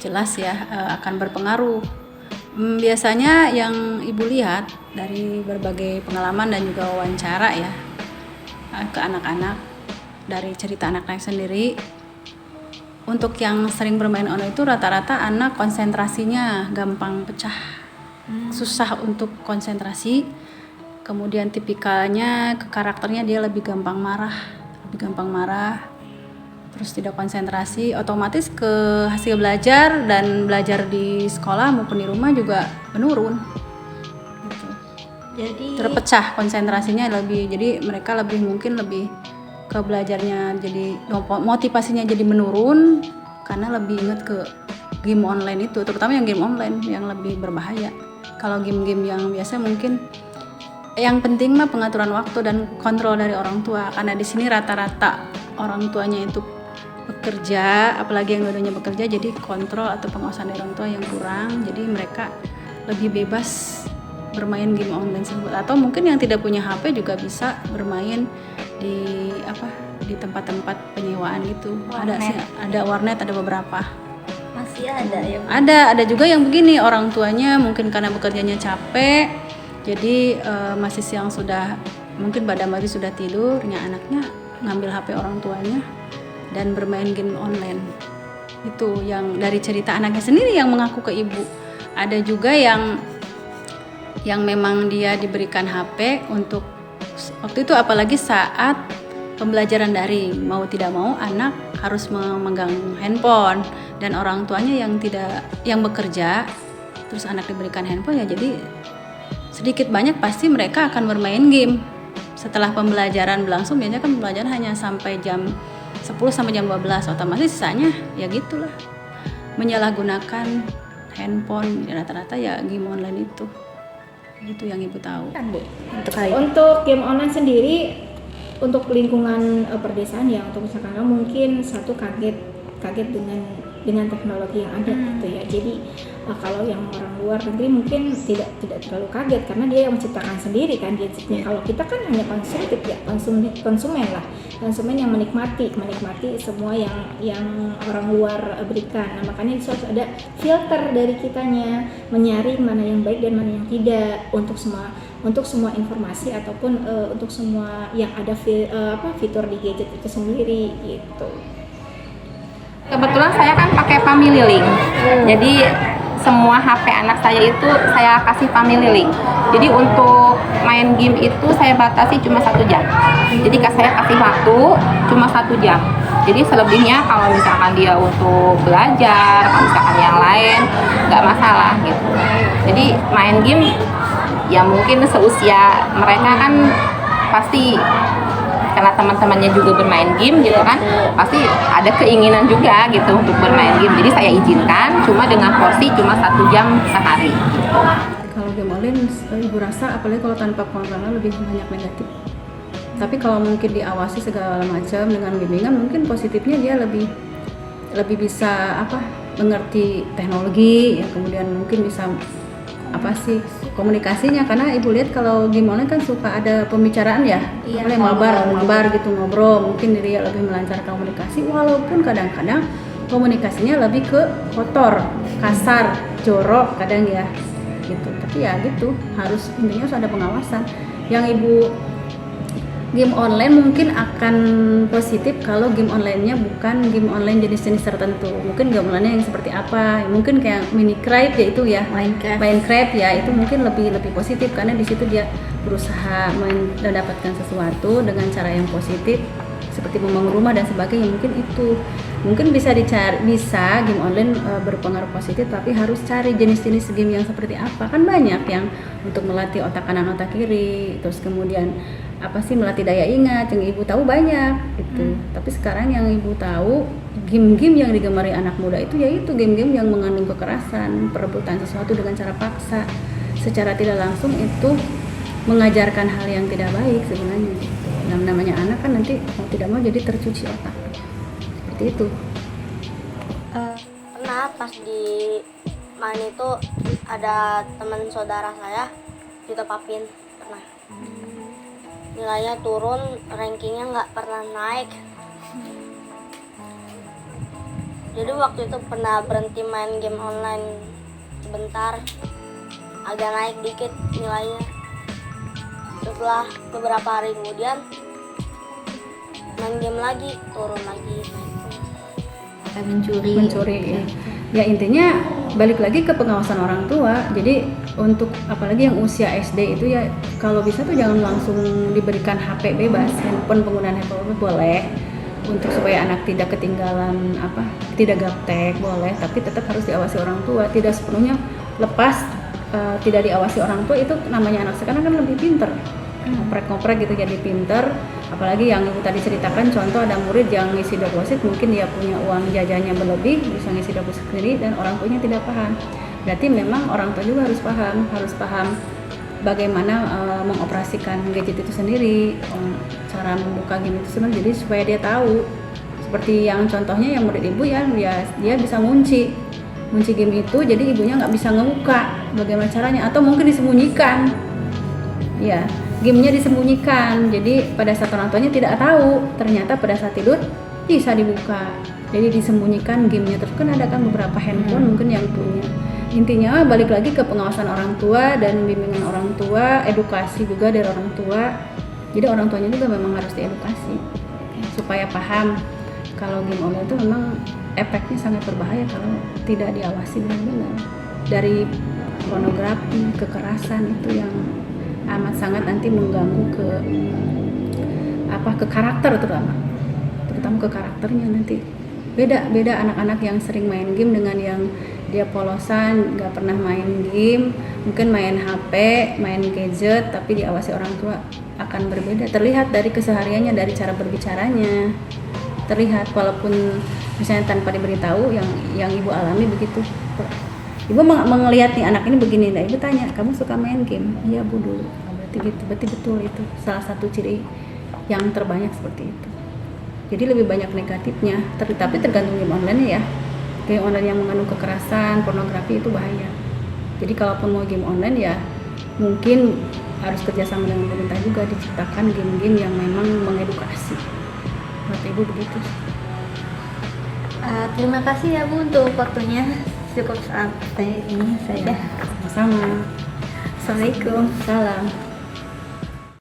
jelas ya akan berpengaruh. Biasanya yang ibu lihat dari berbagai pengalaman dan juga wawancara ya ke anak-anak, dari cerita anak-anak sendiri, untuk yang sering bermain online itu rata-rata anak konsentrasinya gampang pecah, susah untuk konsentrasi, kemudian tipikalnya ke karakternya dia lebih gampang marah, terus tidak konsentrasi, otomatis ke hasil belajar dan belajar di sekolah maupun di rumah juga menurun gitu. Jadi terpecah konsentrasinya lebih, jadi mereka mungkin lebih ke belajarnya, jadi motivasinya jadi menurun karena lebih ingat ke game online itu, terutama yang game online yang lebih berbahaya. Kalau game-game yang biasa mungkin yang penting mah pengaturan waktu dan kontrol dari orang tua, karena di sini rata-rata orang tuanya itu bekerja, apalagi yang dua-duanya bekerja, jadi kontrol atau pengawasan dari orang tua yang kurang, jadi mereka lebih bebas bermain game online tersebut. Atau mungkin yang tidak punya HP juga bisa bermain di tempat-tempat penyewaan gitu. Ada warnet, ada beberapa. Masih ada ya? Ada juga yang begini, orang tuanya mungkin karena bekerjanya capek, jadi masih siang sudah mungkin pada mati sudah tidurnya, anaknya ngambil HP orang tuanya dan bermain game online. Itu yang dari cerita anaknya sendiri yang mengaku ke ibu. Ada juga yang memang dia diberikan HP untuk waktu itu, apalagi saat pembelajaran daring, mau tidak mau anak harus memegang handphone, dan orang tuanya yang bekerja, terus anak diberikan handphone ya, jadi sedikit banyak pasti mereka akan bermain game. Setelah pembelajaran berlangsung, biasanya kan pembelajaran hanya sampai jam 10 sampai jam 12, otomatis sisanya ya gitulah menyalahgunakan handphone, rata-rata ya game online itu yang ibu tahu. Untuk game online sendiri, untuk lingkungan perdesaan ya, untuk misalkan mungkin satu kaget dengan teknologi yang ada gitu ya. Jadi kalau yang orang luar negeri mungkin tidak terlalu kaget karena dia yang menciptakan sendiri kan gadgetnya. Kalau kita kan hanya konsumtif ya, konsumen yang menikmati semua yang orang luar berikan. Nah, makanya harus ada filter dari kitanya, menyaring mana yang baik dan mana yang tidak untuk semua informasi ataupun untuk semua yang ada fitur di gadget itu sendiri gitu. Kebetulan saya kan pakai Family Link, jadi semua HP anak saya itu saya kasih Family Link. Jadi untuk main game itu saya batasi cuma 1 jam. Jadi saya kasih waktu cuma 1 jam. Jadi selebihnya kalau misalkan dia untuk belajar, kalau misalkan yang lain nggak masalah gitu. Jadi main game ya mungkin seusia mereka kan pasti, karena teman-temannya juga bermain game gitu kan, pasti ada keinginan juga gitu untuk bermain game. Jadi saya izinkan cuma dengan porsi cuma 1 jam sehari gitu. Kalau game online ibu rasa apalagi kalau tanpa kontrol lebih banyak negatif. Tapi kalau mungkin diawasi segala macam dengan bimbingan, mungkin positifnya dia lebih bisa mengerti teknologi ya, kemudian mungkin bisa komunikasinya, karena ibu lihat kalau game online kan suka ada pembicaraan ya, mabar gitu, ngobrol, mungkin dia lebih melancarkan komunikasi, walaupun kadang-kadang komunikasinya lebih ke kotor, kasar, jorok kadang ya gitu. Tapi ya gitu, intinya harus ada pengawasan. Yang ibu game online mungkin akan positif kalau game online-nya bukan game online jenis-jenis tertentu. Mungkin game online-nya yang seperti apa? Mungkin kayak Minecraft ya, itu ya. Minecraft ya, itu mungkin lebih positif karena di situ dia berusaha mendapatkan sesuatu dengan cara yang positif seperti membangun rumah dan sebagainya. Mungkin bisa game online berpengaruh positif, tapi harus cari jenis-jenis game yang seperti apa. Kan banyak yang untuk melatih otak kanan otak kiri, terus kemudian melatih daya ingat, yang ibu tahu banyak gitu. Tapi sekarang yang ibu tahu game-game yang digemari anak muda itu yaitu game-game yang mengandung kekerasan, perebutan sesuatu dengan cara paksa, secara tidak langsung itu mengajarkan hal yang tidak baik sebenarnya gitu. Yang namanya anak kan nanti mau tidak mau jadi tercuci otak seperti itu. Pernah pas di main itu ada teman saudara saya ditepapin, pernah. Nilainya turun, rankingnya nggak pernah naik. Jadi waktu itu pernah berhenti main game online sebentar, agak naik dikit nilainya. Setelah beberapa hari kemudian main game lagi, turun lagi. Mencuri ya intinya balik lagi ke pengawasan orang tua. Jadi untuk apalagi yang usia SD itu ya kalau bisa tuh jangan langsung diberikan HP bebas, handphone, penggunaan handphone boleh untuk supaya anak tidak ketinggalan tidak gaptek boleh, tapi tetap harus diawasi orang tua, tidak sepenuhnya lepas tidak diawasi orang tua. Itu namanya anak sekarang kan lebih pinter, ngoprek-ngoprek gitu, jadi pinter. Apalagi yang ibu tadi ceritakan, contoh ada murid yang ngisi deposit, mungkin dia punya uang jajannya berlebih, bisa ngisi deposit sendiri dan orang tuanya tidak paham. Berarti memang orang tua juga harus paham bagaimana mengoperasikan gadget itu sendiri, cara membuka game itu sendiri, jadi supaya dia tahu. Seperti yang contohnya yang murid ibu ya, dia bisa ngunci game itu, jadi ibunya nggak bisa ngebuka. Bagaimana caranya? Atau mungkin disembunyikan, ya gamenya disembunyikan, jadi pada saat orang tuanya tidak tahu, ternyata pada saat tidur bisa dibuka, jadi disembunyikan gamenya. Terus kan ada kan beberapa handphone mungkin yang punya. Intinya balik lagi ke pengawasan orang tua dan bimbingan orang tua, edukasi juga dari orang tua. Jadi orang tuanya juga memang harus diedukasi supaya paham kalau game online itu memang efeknya sangat berbahaya kalau tidak diawasi benar-benar. Dari pornografi, kekerasan itu yang amat sangat nanti mengganggu ke karakter, terutama ke karakternya nanti. Beda anak-anak yang sering main game dengan yang dia polosan, nggak pernah main game, mungkin main HP, main gadget, tapi diawasi orang tua akan berbeda. Terlihat dari kesehariannya, dari cara berbicaranya, terlihat walaupun misalnya tanpa diberitahu, yang ibu alami begitu. Ibu melihat nih anak ini begini, nah ibu tanya, kamu suka main game? Iya bu dulu. Berarti betul itu salah satu ciri yang terbanyak seperti itu. Jadi lebih banyak negatifnya, tapi tergantung game online ya. Game online yang mengandung kekerasan, pornografi itu bahaya. Jadi kalaupun mau game online ya mungkin harus kerjasama dengan pemerintah juga, diciptakan game-game yang memang mengedukasi. Menurut ibu begitu. Terima kasih ya Bu untuk waktunya. Cukup sampai ini saja. Sama-sama. Assalamualaikum. Salam.